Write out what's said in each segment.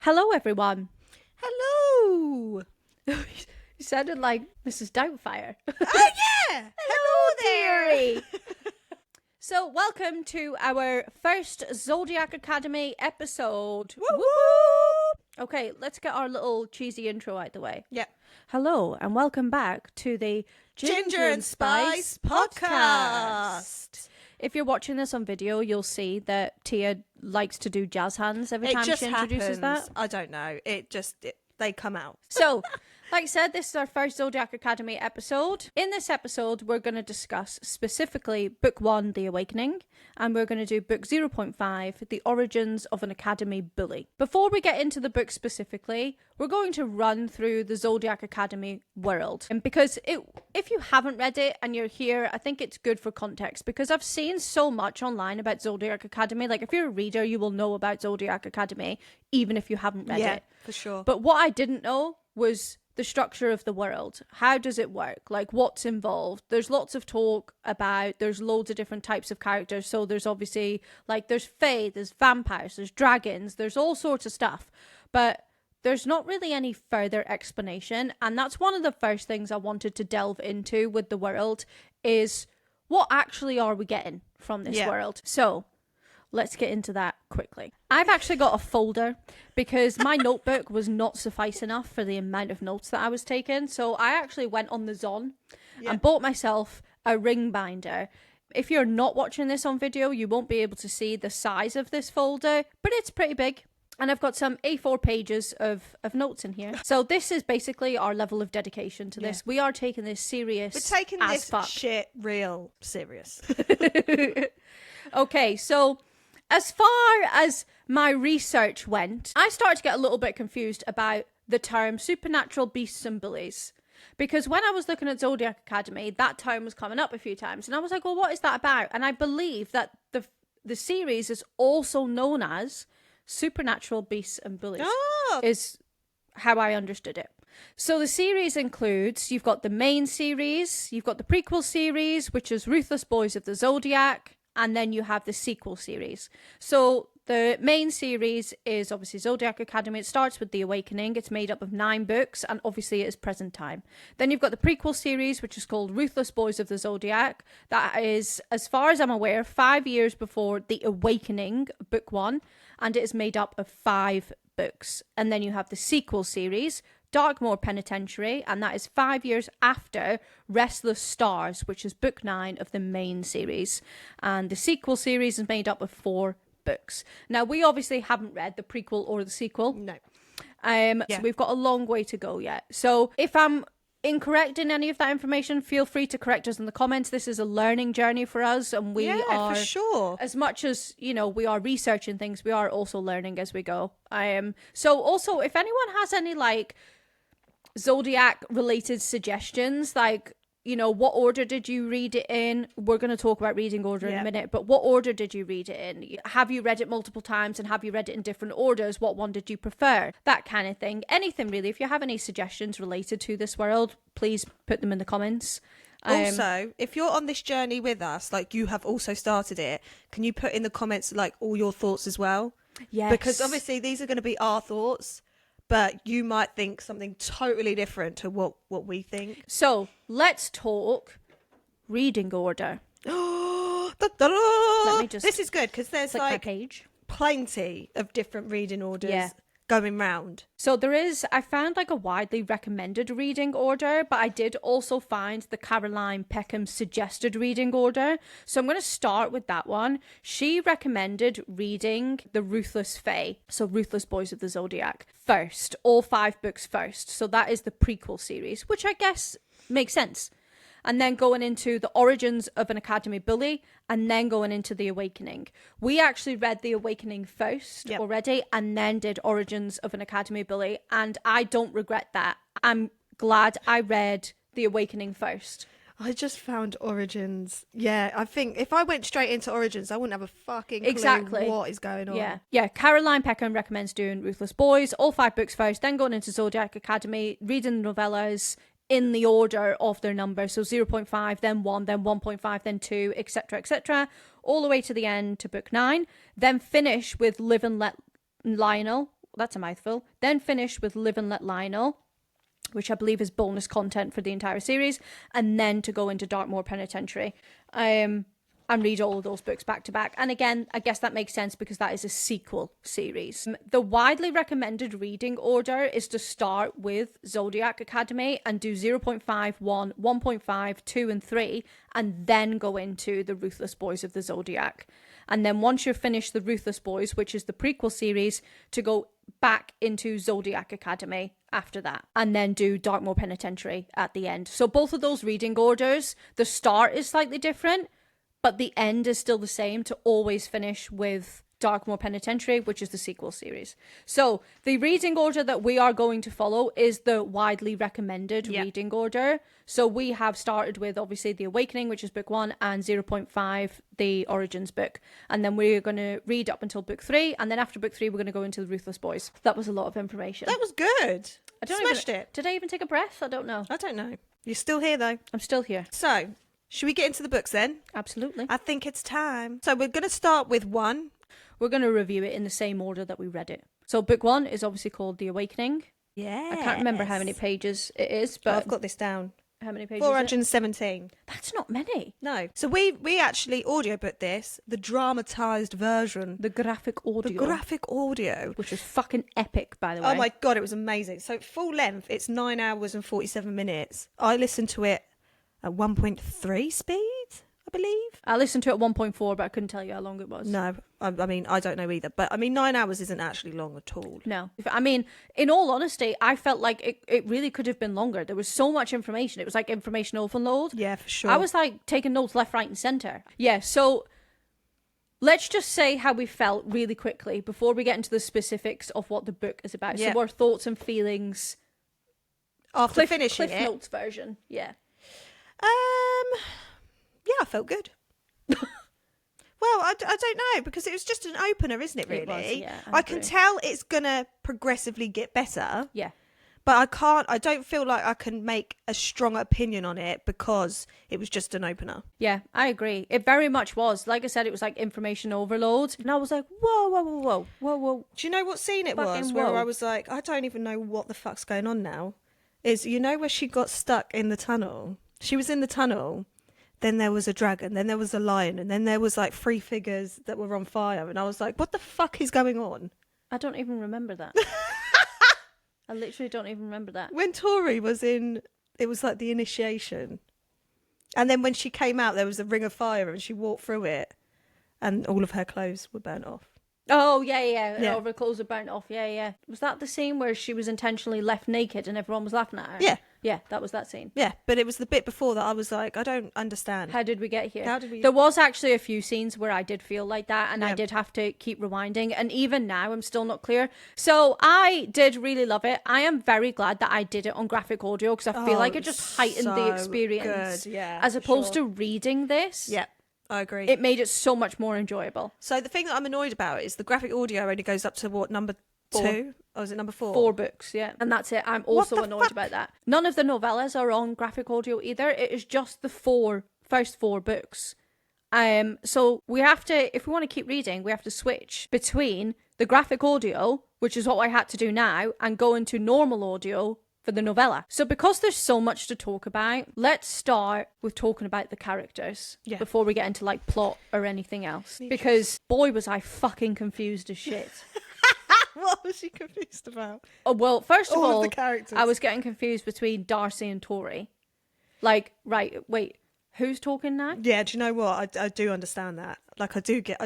Hello, everyone. Hello. You sounded like Mrs. Doubtfire. Oh, yeah. Hello there. dearie. So, welcome to our first Zodiac Academy episode. Woo woo. Okay, let's get our little cheesy intro out the way. Yeah. Hello, and welcome back to the Ginger and Spice podcast. If you're watching this on video, you'll see that Tia likes to do jazz hands every time she introduces that. I don't know. They come out. So, like I said, this is our first Zodiac Academy episode. In this episode, we're going to discuss specifically Book 1, The Awakening, and we're going to do Book 0.5, The Origins of an Academy Bully. Before we get into the book specifically, we're going to run through the Zodiac Academy world. And because if you haven't read it and you're here, I think it's good for context, because I've seen so much online about Zodiac Academy. Like, if you're a reader, you will know about Zodiac Academy, even if you haven't read it. Yeah, for sure. But what I didn't know was the structure of the world. How does it work? Like, what's involved? There's lots of talk about, there's loads of different types of characters. So there's obviously, like, there's fae, there's vampires, there's dragons, there's all sorts of stuff. But there's not really any further explanation. And that's one of the first things I wanted to delve into with the world, is what actually are we getting from this world? So let's get into that quickly. I've actually got a folder because my notebook was not suffice enough for the amount of notes that I was taking. So I actually went on the Zon and bought myself a ring binder. If you're not watching this on video, you won't be able to see the size of this folder, but it's pretty big. And I've got some A4 pages of notes in here. So this is basically our level of dedication to this. We are taking this serious. We're taking this fuck. shit real serious. Okay, so as far as my research went, I started to get a little bit confused about the term supernatural beasts and bullies. Because when I was looking at Zodiac Academy, that term was coming up a few times. And I was like, well, what is that about? And I believe that the series is also known as Supernatural Beasts and Bullies. Oh. Is how I understood it. So the series includes, you've got the main series, you've got the prequel series, which is Ruthless Boys of the Zodiac, and then you have the sequel series. So the main series is obviously Zodiac Academy. It starts with The Awakening. It's made up of 9 books, and obviously it is present time. Then you've got the prequel series, which is called Ruthless Boys of the Zodiac. That is, as far as I'm aware, 5 years before The Awakening, book 1, and it is made up of 5 books. And then you have the sequel series, Darkmoor Penitentiary, and that is 5 years after Restless Stars, which is book 9 of the main series. And the sequel series is made up of 4 books. Now, we obviously haven't read the prequel or the sequel. No. So we've got a long way to go yet. So if I'm incorrect in any of that information, feel free to correct us in the comments. This is a learning journey for us, and we are, for sure, as much as, you know, we are researching things, we are also learning as we go. So also, if anyone has any like Zodiac related suggestions, like, you know, what order did you read it in? We're going to talk about reading order in a minute, but what order did you read it in? Have you read it multiple times, and have you read it in different orders? What one did you prefer? That kind of thing. Anything really. If you have any suggestions related to this world, please put them in the comments. Also, if you're on this journey with us, like you have also started it, can you put in the comments like all your thoughts as well? Yes. Because obviously these are going to be our thoughts, but you might think something totally different to what we think. So let's talk reading order. Let me just this is good because there's click my like page. Plenty of different reading orders going round. So I found like a widely recommended reading order, but I did also find the Caroline Peckham suggested reading order. So I'm going to start with that one. She recommended reading the Ruthless Fae, so Ruthless Boys of the Zodiac, first, all 5 books first. So that is the prequel series, which I guess makes sense. And then going into the Origins of an Academy Bully, and then going into The Awakening. We actually read The Awakening first already, and then did Origins of an Academy Bully, and I don't regret that. I'm glad I read The Awakening first. I just found Origins. Yeah, I think if I went straight into Origins, I wouldn't have a fucking clue what is going on. Yeah. Caroline Peckham recommends doing Ruthless Boys, all 5 books first, then going into Zodiac Academy, reading the novellas in the order of their number. So 0.5, then 1, then 1.5, then 2, etc., etc., all the way to the end to book 9. Then finish with Live and Let Lionel, that's a mouthful. Then finish with Live and Let Lionel, which I believe is bonus content for the entire series, and then to go into Dartmoor Penitentiary. And read all of those books back to back. And again, I guess that makes sense because that is a sequel series. The widely recommended reading order is to start with Zodiac Academy and do 0.5, 1, 1.5, 2, and 3, and then go into The Ruthless Boys of the Zodiac. And then once you've finished The Ruthless Boys, which is the prequel series, to go back into Zodiac Academy after that, and then do Dartmoor Penitentiary at the end. So both of those reading orders, the start is slightly different, but the end is still the same, to always finish with Dartmoor Penitentiary, which is the sequel series. So the reading order that we are going to follow is the widely recommended reading order. So we have started with, obviously, The Awakening, which is book 1, and 0.5, the Origins book. And then we're going to read up until book 3. And then after book 3, we're going to go into The Ruthless Boys. That was a lot of information. That was good. I don't Smashed it. Did I even take a breath? I don't know. I don't know. You're still here, though. I'm still here. So, should we get into the books then? Absolutely. I think it's time. So we're going to start with 1. We're going to review it in the same order that we read it. So book 1 is obviously called The Awakening. Yeah. I can't remember how many pages it is, but I've got this down. how many pages? 417. That's not many. No. So we actually audiobooked this, the dramatized version. The graphic audio. The graphic audio. Which was fucking epic, by the way. Oh my God, it was amazing. So full length, it's 9 hours and 47 minutes. I listened to it at 1.3 speed, I believe. I listened to it at 1.4, but I couldn't tell you how long it was. No, I mean, I don't know either. But I mean, 9 hours isn't actually long at all. No. I mean, in all honesty, I felt like it really could have been longer. There was so much information. It was like information overload. Yeah, for sure. I was like taking notes left, right, and centre. Yeah, so let's just say how we felt really quickly before we get into the specifics of what the book is about. Yeah. So our thoughts and feelings. After finishing Cliff it. Notes version, yeah. Yeah, I felt good. Well, I don't know, because it was just an opener, isn't it, really? It was, yeah, I can agree. tell it's going to progressively get better, Yeah. but I don't feel like I can make a strong opinion on it because it was just an opener. Yeah, I agree. It very much was. Like I said, it was like information overload. And I was like, whoa, whoa, whoa, whoa, whoa, whoa. Do you know what scene it Fucking was where whoa. I was like, I don't even know what the fuck's going on now? Is, you know, where she got stuck in the tunnel? She was in the tunnel. Then there was a dragon, then there was a lion, and then there was like 3 figures that were on fire. And I was like, what the fuck is going on? I don't even remember that. I literally don't even remember that. When Tori was in, it was like the initiation. And then when she came out, there was a ring of fire and she walked through it and all of her clothes were burnt off. Oh, yeah. Yeah. All her clothes were burnt off. Yeah. Was that the scene where she was intentionally left naked and everyone was laughing at her? Yeah. Yeah, that was that scene. Yeah, but it was the bit before that I was like, I don't understand. How did we get here? How did we... There was actually a few scenes where I did feel like that, and I Yeah. did have to keep rewinding, and even now I'm still not clear. So I did really love it. I am very glad that I did it on graphic audio, because I feel like it just heightened the so experience. good, yeah, as for opposed sure. to reading this. Yeah, I agree. It made it so much more enjoyable. So the thing that I'm annoyed about is the graphic audio only goes up to what, number 2? Or is it number 4? 4 books, yeah. And that's it. I'm What also the annoyed fuck? about that. None of the novellas are on graphic audio either. It is just the first 4 books. So we have to, if we want to keep reading, we have to switch between the graphic audio, which is what I had to do now, and go into normal audio for the novella. So because there's so much to talk about, let's start with talking about the characters before we get into like plot or anything else. Because boy was I fucking confused as shit. What was she confused about? Oh, well, first of All of all, the characters. I was getting confused between Darcy and Tori. Like, right, wait, who's talking now? Yeah, do you know what? I do understand that. Like, I do get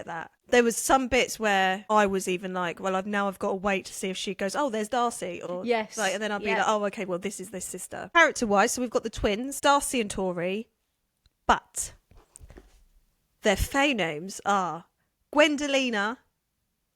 that. There was some bits where I was even like, well, I've got to wait to see if she goes, oh, there's Darcy, or Yes, like, and then I'll be yeah. like, oh, okay, well, this is this sister. Character-wise, so we've got the twins, Darcy and Tori, but their fae names are Gwendolina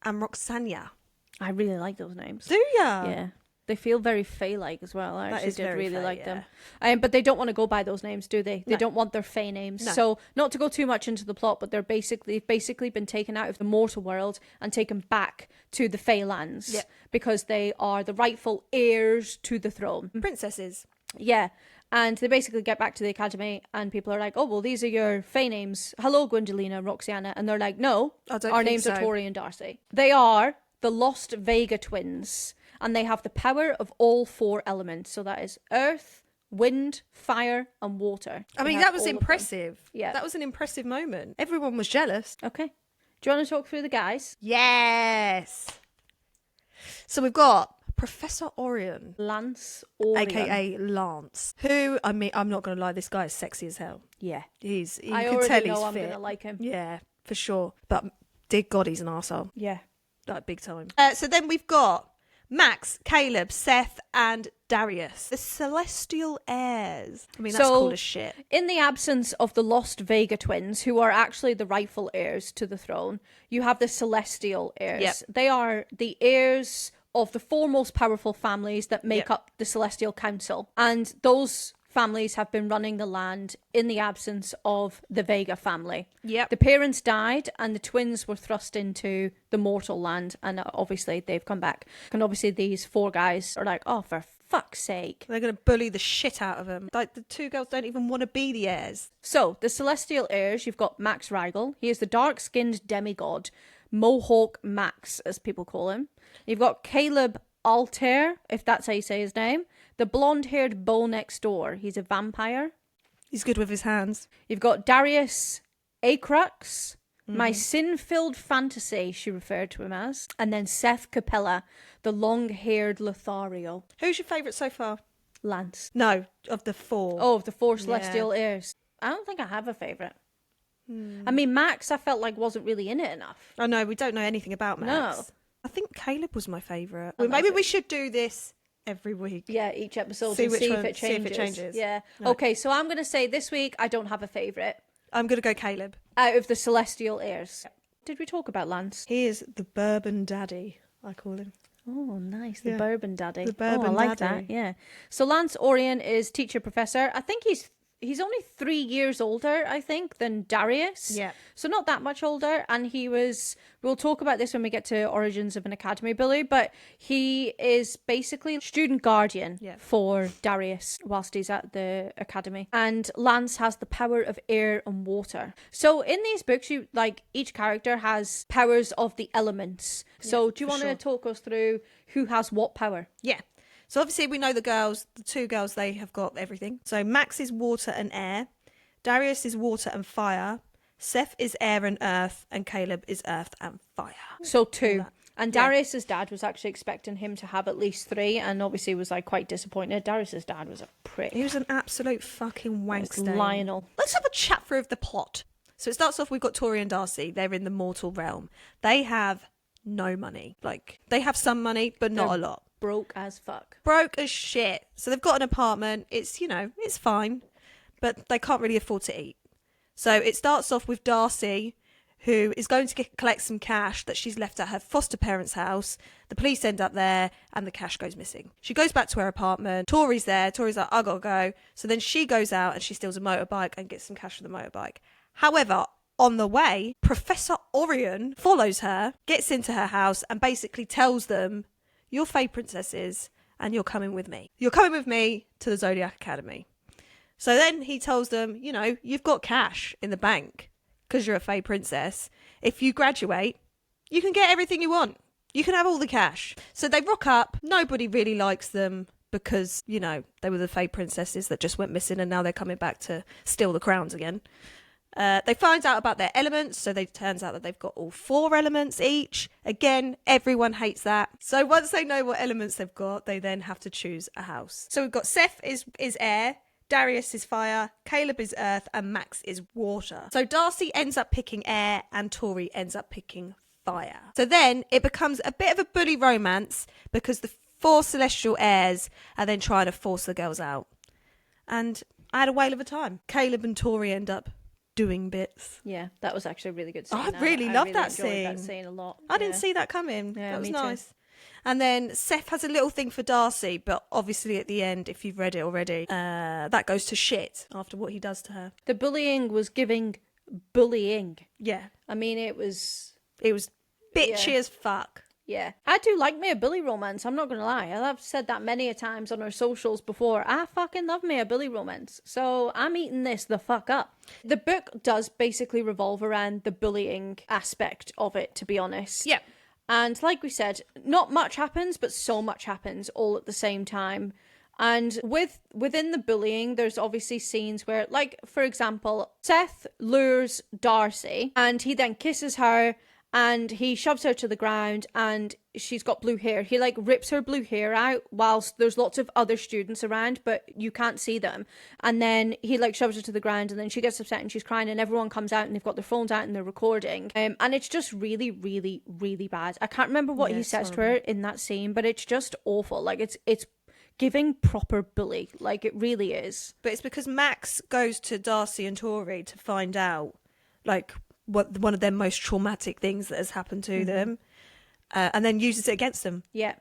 and Roxania. I really like those names. Do ya? Yeah. They feel very Fae-like as well. I That actually is did very really Fae, like yeah. them. But they don't want to go by those names, do they? They No. don't want their Fae names. No. So, not to go too much into the plot, but they've basically been taken out of the mortal world and taken back to the Fae lands. Yeah. Because they are the rightful heirs to the throne. Princesses. Yeah. And they basically get back to the academy and people are like, oh, well, these are your Fae names. Hello, Gwendolina, Roxana. And they're like, no, I don't our think names are so. Tori and Darcy. They are the Lost Vega twins, and they have the power of all 4 elements. So that is earth, wind, fire, and water. I mean, that was impressive. Yeah. That was an impressive moment. Everyone was jealous. Okay. Do you want to talk through the guys? Yes. So we've got Professor Orion. Lance Orion. AKA Lance. Who, I mean, I'm not going to lie, this guy is sexy as hell. Yeah. You I can already tell know he's I'm fit. going to like him. Yeah, for sure. But dear God, he's an arsehole. Yeah. Like, big time. So then we've got Max, Caleb, Seth, and Darius. The Celestial Heirs. I mean, that's cool as shit. In the absence of the Lost Vega twins, who are actually the rightful heirs to the throne, you have the Celestial Heirs. Yep. They are the heirs of the 4 most powerful families that make up the Celestial Council. And those families have been running the land in the absence of the Vega family. Yep. The parents died and the twins were thrust into the mortal land, and obviously they've come back. And obviously these 4 guys are like, oh, for fuck's sake. They're going to bully the shit out of them. Like, the 2 girls don't even want to be the heirs. So, the Celestial Heirs, you've got Max Rigel. He is the dark-skinned demigod, Mohawk Max, as people call him. You've got Caleb Altair, if that's how you say his name, the blonde-haired beau next door. He's a vampire. He's good with his hands. You've got Darius Acrux, my sin-filled fantasy, she referred to him as. And then Seth Capella, the long-haired Lothario. Who's your favourite so far? Lance. No, of the 4. Oh, of the 4 Celestial Heirs. I don't think I have a favourite. I mean, Max, I felt like wasn't really in it enough. Oh, no, we don't know anything about Max. No. I think Caleb was my favourite. Oh, Maybe we should do this every week. Yeah, each episode See and which see if one- it see if changes. it changes. Yeah. Right. Okay, so I'm going to say this week I don't have a favourite I'm going to go Caleb. out of the Celestial Heirs. Did we talk about Lance? He is the bourbon daddy, I call him. Oh, nice. The Yeah. bourbon daddy. The bourbon I like daddy. that. Yeah. So Lance Orion is teacher professor. I think he's only 3 years older, I think, than Darius. Yeah. So not that much older. And we'll talk about this when we get to Origins of an Academy Bully, but he is basically student guardian for Darius whilst he's at the academy. And Lance has the power of air and water. So in these books, each character has powers of the elements. So do you want to talk us through who has what power? Yeah. So obviously we know the 2 girls, they have got everything. So Max is water and air. Darius is water and fire. Seth is air and earth. And Caleb is earth and fire. So 2. And Darius's dad was actually expecting him to have at least 3, and obviously was quite disappointed. Darius's dad was a prick. He was an absolute fucking wankster. Lionel. Let's have a chat through of the plot. So it starts off, we've got Tori and Darcy. They're in the mortal realm. They have no money. They have some money, but not a lot. Broke as fuck. Broke as shit. So they've got an apartment. It's, it's fine, but they can't really afford to eat. So it starts off with Darcy, who is going to collect some cash that she's left at her foster parents' house. The police end up there and the cash goes missing. She goes back to her apartment. Tori's there. Tori's like, I gotta go. So then she goes out and she steals a motorbike and gets some cash for the motorbike. However, on the way, Professor Orion follows her, gets into her house and basically tells them, you're Fae princesses and you're coming with me. You're coming with me to the Zodiac Academy. So then he tells them, you've got cash in the bank because you're a Fae princess. If you graduate, you can get everything you want. You can have all the cash. So they rock up. Nobody really likes them because, they were the Fae princesses that just went missing and now they're coming back to steal the crowns again. They find out about their elements, so it turns out that they've got all 4 elements each. Again, everyone hates that. So once they know what elements they've got, they then have to choose a house. So we've got Seth is air, Darius is fire, Caleb is earth, and Max is water. So Darcy ends up picking air, and Tori ends up picking fire. So then it becomes a bit of a bully romance because the 4 celestial heirs are then trying to force the girls out. And I had a whale of a time. Caleb and Tori end up doing bits. Yeah, that was actually a really good scene. I really loved that enjoyed scene. that scene a lot. I didn't see that coming. Yeah, that was me too. nice. And then Seth has a little thing for Darcy, but obviously at the end, if you've read it already, that goes to shit after what he does to her. The bullying was giving bullying. Yeah. I mean, it was bitchy as fuck. Yeah. I do like me a bully romance, I'm not going to lie. I've said that many a times on our socials before. I fucking love me a bully romance. So I'm eating this the fuck up. The book does basically revolve around the bullying aspect of it, to be honest. Yeah. And like we said, not much happens, but so much happens all at the same time. And within the bullying, there's obviously scenes where, like, for example, Seth lures Darcy and he then kisses her and he shoves her to the ground and she's got blue hair. He like rips her blue hair out whilst there's lots of other students around, but you can't see them. And then he like shoves her to the ground and then she gets upset and she's crying and everyone comes out and they've got their phones out and they're recording. And it's just really, really, really bad. I can't remember what he says to her in that scene, but it's just awful. Like it's giving proper bully. Like it really is. But it's because Max goes to Darcy and Tori to find out like what one of their most traumatic things that has happened to them, and then uses it against them. Yeah.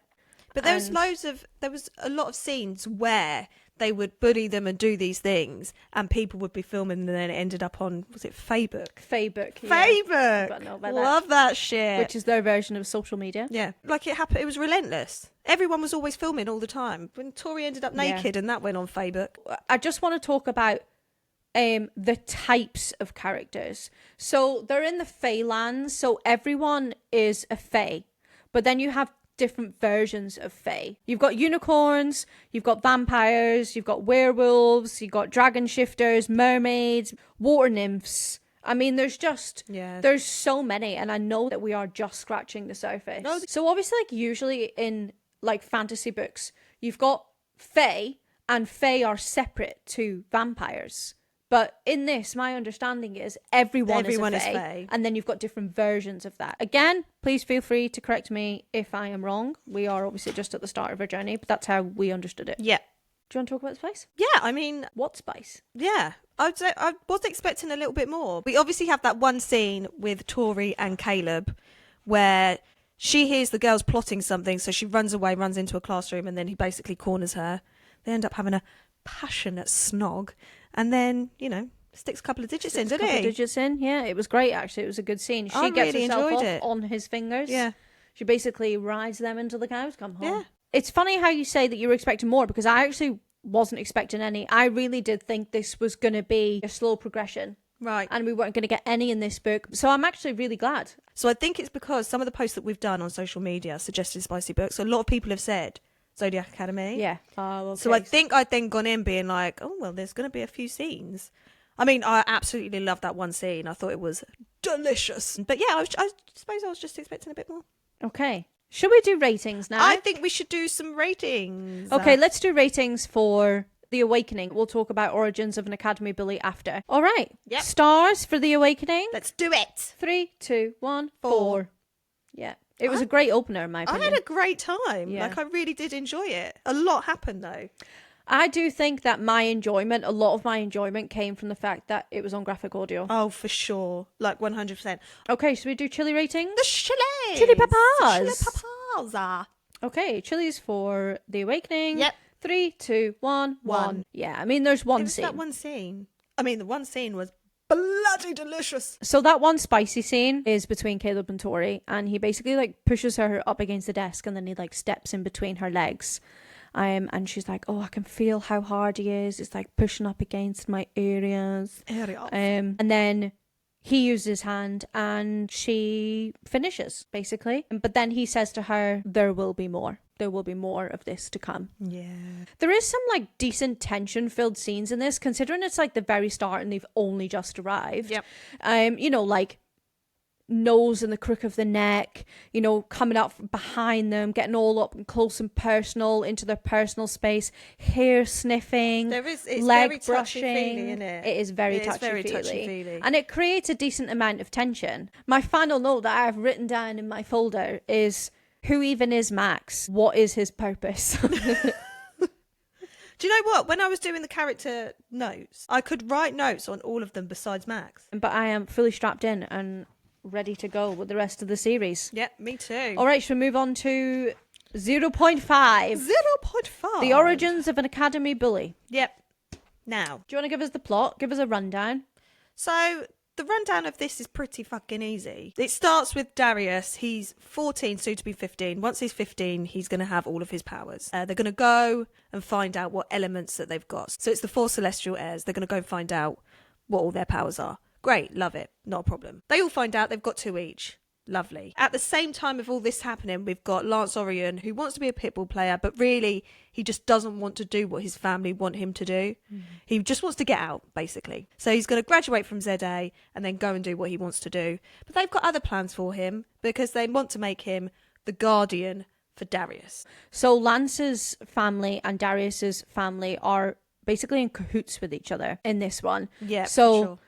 But there was a lot of scenes where they would bully them and do these things and people would be filming and then it ended up on, was it Facebook? Facebook. Facebook. Love that shit. Which is their version of social media. Yeah. Like it happened, it was relentless. Everyone was always filming all the time. When Tori ended up naked and that went on Facebook. I just want to talk about the types of characters. So they're in the Fae lands, so everyone is a Fae. But then you have different versions of Fae. You've got unicorns, you've got vampires, you've got werewolves, you've got dragon shifters, mermaids, water nymphs. I mean, there's so many, and I know that we are just scratching the surface. No. So obviously, like usually in like fantasy books, you've got Fae, and Fae are separate to vampires. But in this, my understanding is everyone is Fae, and then you've got different versions of that. Again, please feel free to correct me if I am wrong. We are obviously just at the start of our journey, but that's how we understood it. Yeah. Do you want to talk about spice? Yeah, I mean... What spice? Yeah, I was expecting a little bit more. We obviously have that one scene with Tori and Caleb where she hears the girls plotting something, so she runs away, runs into a classroom, and then he basically corners her. They end up having a passionate snog. And then, you know, sticks a couple of digits in, didn't he? A couple of digits in, yeah. It was great, actually. It was a good scene. She gets herself off on his fingers. Yeah. She basically rides them until the cows come home. Yeah. It's funny how you say that you were expecting more, because I actually wasn't expecting any. I really did think this was going to be a slow progression. Right. And we weren't going to get any in this book. So I'm actually really glad. So I think it's because some of the posts that we've done on social media suggested spicy books. A lot of people have said Zodiac Academy. Yeah. Oh, okay. So I think I'd then gone in being like, oh, well, there's going to be a few scenes. I mean, I absolutely loved that one scene. I thought it was delicious. But yeah, I suppose I was just expecting a bit more. Okay. Should we do ratings now? I think we should do some ratings. Okay, let's do ratings for The Awakening. We'll talk about Origins of an Academy Bully after. All right. Yep. Stars for The Awakening. Let's do it. 3, 2, 1, 4. Yeah. It was a great opener, in my opinion. I had a great time. Yeah. Like, I really did enjoy it. A lot happened, though. I do think that a lot of my enjoyment came from the fact that it was on graphic audio. Oh, for sure. Like, 100%. Okay, should we do chili ratings? The chili! Chili peppaaazzz! Chili peppaaazzz! Okay, chilies for The Awakening. Yep. 3, 2, 1, 1. Yeah, I mean, there's one scene. That one scene. I mean, the one scene was bloody delicious. So that one spicy scene is between Caleb and Tori, and he basically like pushes her up against the desk and then he like steps in between her legs. And she's like, oh, I can feel how hard he is. It's like pushing up against my areas. And then he uses his hand and she finishes, basically. But then he says to her, there will be more. There will be more of this to come. Yeah. There is some like decent tension-filled scenes in this, considering it's like the very start and they've only just arrived. Yep. You know, like nose in the crook of the neck, you know, coming up from behind them, getting all up and close and personal into their personal space, hair sniffing, it's leg very brushing. Touchy-feely, isn't it? It is very touchy-feely. And it creates a decent amount of tension. My final note that I have written down in my folder is, who even is Max? What is his purpose? Do you know what? When I was doing the character notes, I could write notes on all of them besides Max. But I am fully strapped in and ready to go with the rest of the series. Yep, me too. All right, should we move on to 0.5? 0.5. The Origins of an Academy Bully. Yep. Now, do you want to give us the plot? Give us a rundown. So, the rundown of this is pretty fucking easy. It starts with Darius. He's 14, soon to be 15. Once he's 15, he's going to have all of his powers. They're going to go and find out what elements that they've got. So it's the 4 celestial heirs. They're going to go and find out what all their powers are. Great, love it. Not a problem. They all find out they've got 2 each. Lovely. At the same time of all this happening, we've got Lance Orion, who wants to be a pitbull player, but really he just doesn't want to do what his family want him to do. He just wants to get out, basically. So he's going to graduate from ZA and then go and do what he wants to do. But they've got other plans for him because they want to make him the guardian for Darius. So Lance's family and Darius's family are basically in cahoots with each other in this one. Yeah, so for sure.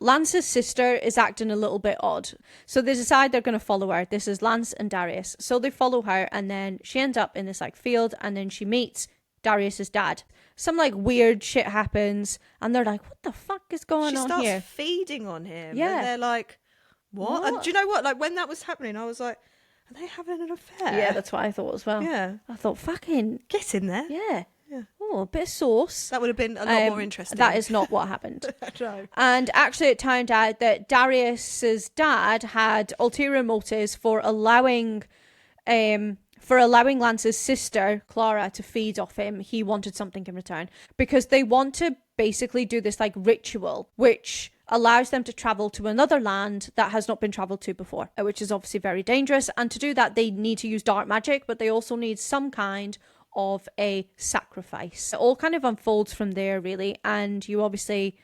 Lance's sister is acting a little bit odd. So they decide they're going to follow her. This is Lance and Darius. So they follow her and then she ends up in this like field and then she meets Darius's dad. Some like weird shit happens and they're like, what the fuck is going on here? She starts feeding on him. Yeah. And they're like, what? And do you know what? Like when that was happening, I was like, are they having an affair? Yeah, that's what I thought as well. Yeah. I thought, fucking... Get in there. Yeah. Yeah. Oh, a bit of sauce. That would have been a lot more interesting. That is not what happened. No. And actually it turned out that Darius's dad had ulterior motives for allowing Lance's sister, Clara, to feed off him. He wanted something in return. Because they want to basically do this like ritual, which allows them to travel to another land that has not been traveled to before, which is obviously very dangerous. And to do that, they need to use dark magic, but they also need some kind of a sacrifice. It all kind of unfolds from there, really. And you obviously,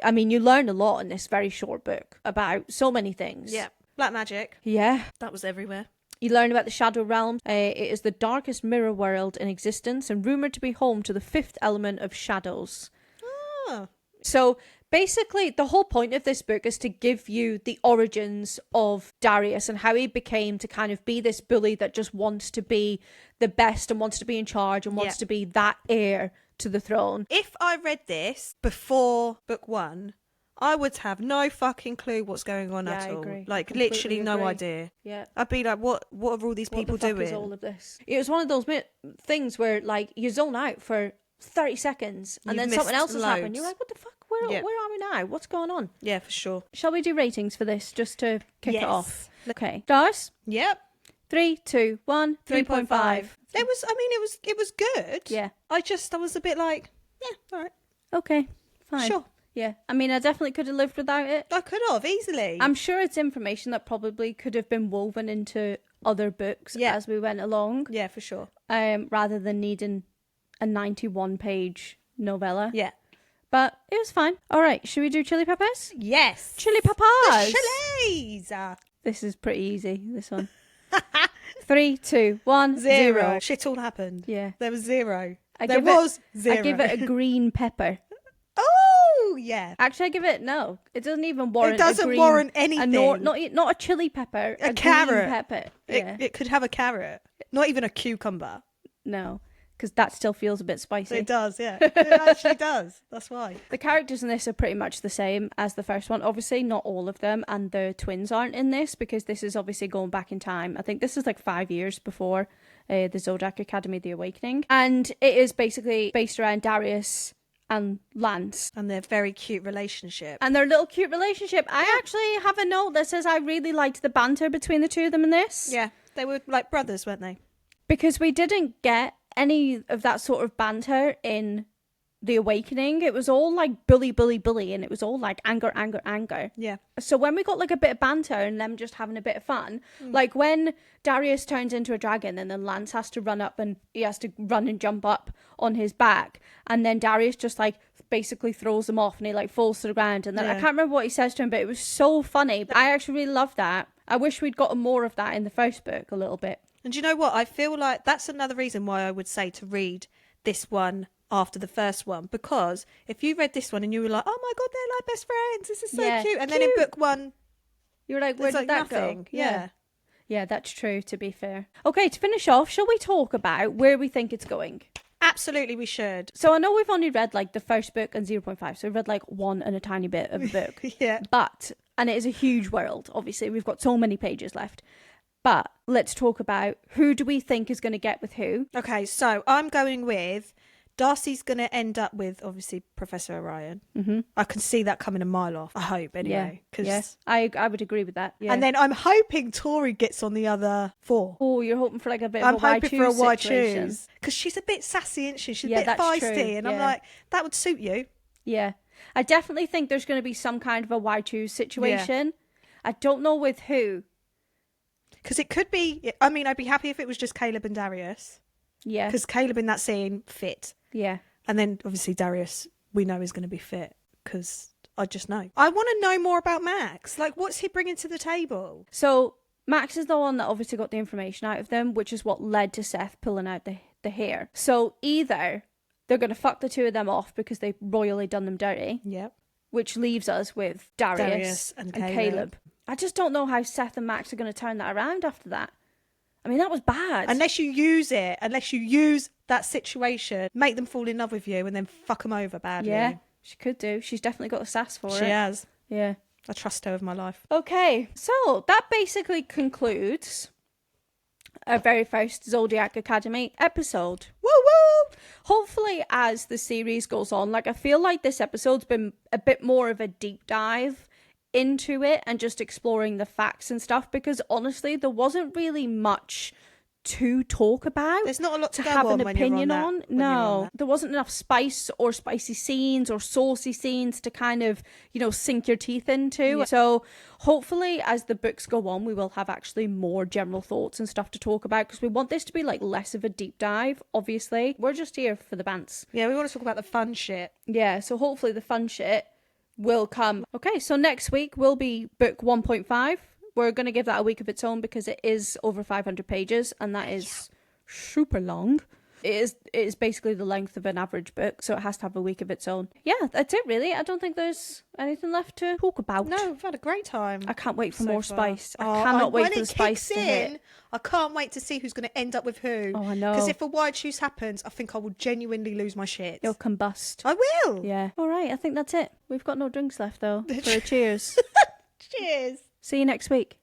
I mean, you learn a lot in this very short book about so many things. Yeah. Black magic. Yeah. That was everywhere. You learn about the Shadow Realm. It is the darkest mirror world in existence and rumoured to be home to the fifth element of shadows. Oh. So basically, the whole point of this book is to give you the origins of Darius and how he became to kind of be this bully that just wants to be the best and wants to be in charge and wants to be that heir to the throne. If I read this before book one, I would have no fucking clue what's going on at all. Agree. Like, Completely literally no agree. idea. Yeah. I'd be like, what are all these people what the fuck doing? is all of this? It was one of those things where, like, you zone out for 30 seconds and You've then something missed else has happened. loads. You're like, what the fuck? Where are we now? What's going on? Yeah, for sure. Shall we do ratings for this just to kick it Yes. off? Okay. Stars? Yep. 3, 2, 1, 3.5. It was good. Yeah. I was a bit like, yeah, all right. Okay. Fine. Sure. Yeah. I mean, I definitely could have lived without it. I could have easily. I'm sure it's information that probably could have been woven into other books as we went along. Yeah, for sure. Rather than needing a 91-page novella. Yeah. But it was fine. All right, should we do chili peppers? Yes. Chili peppaaazzz. The chilies. This is pretty easy, this one. 3, 2, 1, 0. 0. Shit all happened. Yeah. There was 0. I There give was it, 0. I give it a green pepper. Oh, yeah. Actually, I give it, no. It doesn't even warrant It doesn't a green, warrant anything. Not a chili pepper. A green carrot. pepper. Yeah. It could have a carrot. Not even a cucumber. No, because that still feels a bit spicy. It does, yeah. It actually does. That's why. The characters in this are pretty much the same as the first one. Obviously, not all of them, and the twins aren't in this because this is obviously going back in time. I think this is like 5 years before the Zodiac Academy, The Awakening. And it is basically based around Darius and Lance. And their very cute relationship. And their little cute relationship. I actually have a note that says I really liked the banter between the two of them in this. Yeah, they were like brothers, weren't they? Because we didn't get any of that sort of banter in The Awakening. It was all like bully, bully, bully, and it was all like anger, anger, anger. Yeah. So when we got like a bit of banter and them just having a bit of fun, like when Darius turns into a dragon and then Lance has to run up and he has to run and jump up on his back, and then Darius just like basically throws him off and he like falls to the ground, and then I can't remember what he says to him, but it was so funny. I actually really loved that. I wish we'd gotten more of that in the first book a little bit. And do you know what? I feel like that's another reason why I would say to read this one after the first one, because if you read this one and you were like, oh my God, they're like best friends, this is so cute. And then in book one, you were like, where did that nothing. go? Yeah. Yeah, that's true, to be fair. Okay, to finish off, shall we talk about where we think it's going? Absolutely, we should. So I know we've only read like the first book and 0.5, so we've read like one and a tiny bit of a book. Yeah. And it is a huge world, obviously. We've got so many pages left. But let's talk about who do we think is going to get with who. Okay, so I'm going with Darcy's going to end up with, obviously, Professor Orion. Mm-hmm. I can see that coming a mile off, I hope, anyway. Yes, I would agree with that. Yeah. And then I'm hoping Tori gets on the other 4. Oh, you're hoping for like a bit I'm of a why hoping for a why situation. choose. Because she's a bit sassy, isn't she? She's Yeah, a bit that's feisty. true, And I'm yeah. like, that would suit you. Yeah. I definitely think there's going to be some kind of a why choose situation. I don't know with who. Because it could be, I mean, I'd be happy if it was just Caleb and Darius. Yeah. Because Caleb in that scene fit. Yeah. And then obviously Darius, we know is going to be fit because I just know. I want to know more about Max. Like, what's he bringing to the table? So Max is the one that obviously got the information out of them, which is what led to Seth pulling out the hair. So either they're going to fuck the two of them off because they've royally done them dirty. Yep. Which leaves us with Darius and Caleb. I just don't know how Seth and Max are going to turn that around after that. I mean, that was bad. Unless you use that situation, make them fall in love with you and then fuck them over badly. Yeah, she could do. She's definitely got the sass for it. She has. Yeah. I trust her with my life. Okay, so that basically concludes our very first Zodiac Academy episode. Woo woo! Hopefully, as the series goes on, like, I feel like this episode's been a bit more of a deep dive into it and just exploring the facts and stuff, because honestly, there wasn't really much to talk about. There's not a lot to go have on an when you're opinion on on. No, there wasn't enough spice or spicy scenes or saucy scenes to kind of, you know, sink your teeth into. Yeah. So hopefully as the books go on, we will have actually more general thoughts and stuff to talk about, because we want this to be like less of a deep dive. Obviously, we're just here for the bants. Yeah, we want to talk about the fun shit. Yeah, so hopefully the fun shit will come. Okay, so next week will be book 1.5. We're going to give that a week of its own because it is over 500 pages and that is super long. It is basically the length of an average book, so it has to have a week of its own. Yeah, that's it really. I don't think there's anything left to talk about. No, we've had a great time. I can't wait for so more far. spice. I cannot wait for the when it spice kicks to hit. I can't wait to see who's going to end up with who. Oh, I know. Because if a wide choose happens, I think I will genuinely lose my shit. You'll combust. I will. Yeah. All right, I think that's it. We've got no drinks left though. For a cheers. Cheers. See you next week.